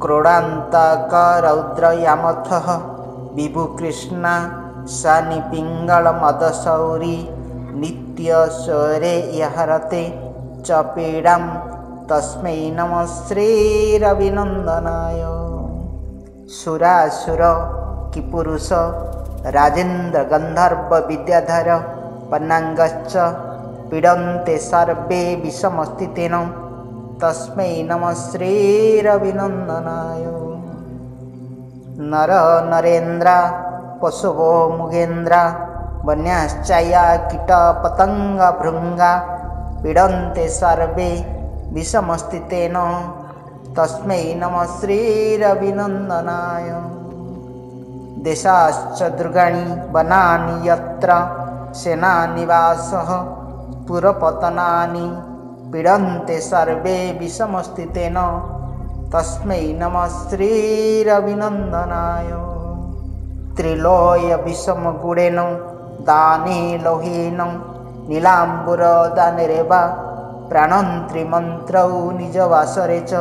क्रोडान्तकरौद्रयामथः विभुकृष्णा शनि पिङ्गलमदशौरी नित्यस्वरे यहरते च पीडां तस्मै नमः श्रीरविनन्दनाय। सुरासुर किपुरुष राजेन्द्र गन्धर्व विद्याधर पन्नाङ्गश्च पीडन्ते सर्वे विषमस्थितेन तस्मै नमः श्रीरविनन्दनाय। नर नरेन्द्र पशवो मुगेन्द्र वन्यश्चया कीट पतंग भृंगा पीडन्ते सर्वे विषमस्थितेन तस्मै नमः श्रीरविनन्दनाय। देशाश्च दुर्गाणि वनानि यत्र सेनानिवासः पुरपतनानि पीडन्ते सर्वे विषमस्थितेन तस्मै नमः श्रीरविनन्दनाय। त्रिलोय विषमगुणेन दाने लोहेन नीलाम्बुरदानेरेव प्राणन्त्रिमन्त्रौ निजवासरे च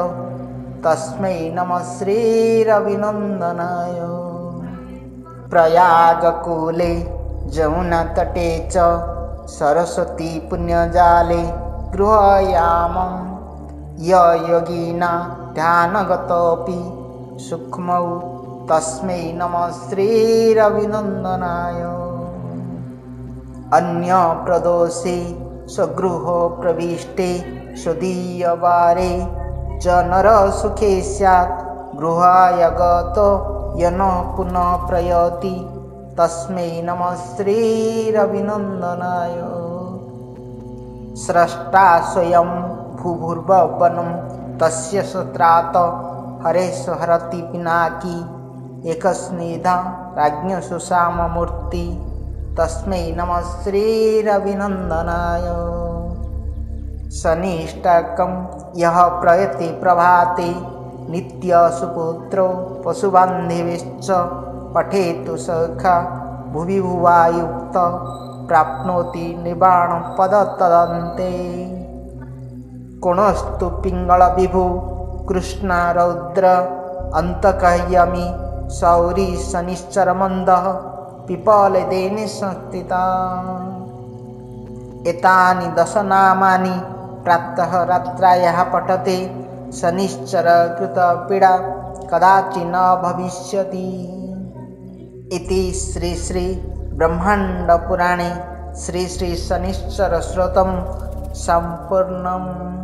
तस्मै नमः श्रीरविनन्दनाय। प्रयागकूले जमुनातटे च सरस्वती पुण्यजाले गृहयामं योगिना ध्यानगतोऽपि सूक्ष्मौ तस्मै नमः श्रीरविनन्दनाय। अन्यप्रदोषे स्वगृहो प्रविष्टे स्वदीयवारे च नरसुखे स्यात् गृहायागतो यन पुनः प्रयाति तस्मै नमः श्रीरविनन्दनाय। स्रष्टा स्वयं भूभुर्भुवनं तस्य सत्रात् हरेश हरति पिनाकी एकस्निधा राज्ञ सुषाममूर्ति तस्मै नमः श्रीरविनन्दनाय। शनिष्टकं यः प्रयति प्रभाते नित्यसुपुत्रो पशुबान्धवश्च पठेतु सखा भुवि भुवायुक्त प्राप्नोति निर्वाणपदतदन्ते। कोणस्तु पिङ्गलविभु कृष्णरौद्र अन्तकह्यमि शौरी शनिश्चरमन्दः पिपलदेने संस्थिता। एतानि दशनामानि प्रातः रात्रायाः पठते शनिश्चर कृतपीडा कदाचित् न भविष्यति। इति श्री श्री ब्रह्माण्डपुराणे श्री श्री शनिश्चर स्तोत्रं सम्पूर्णम्।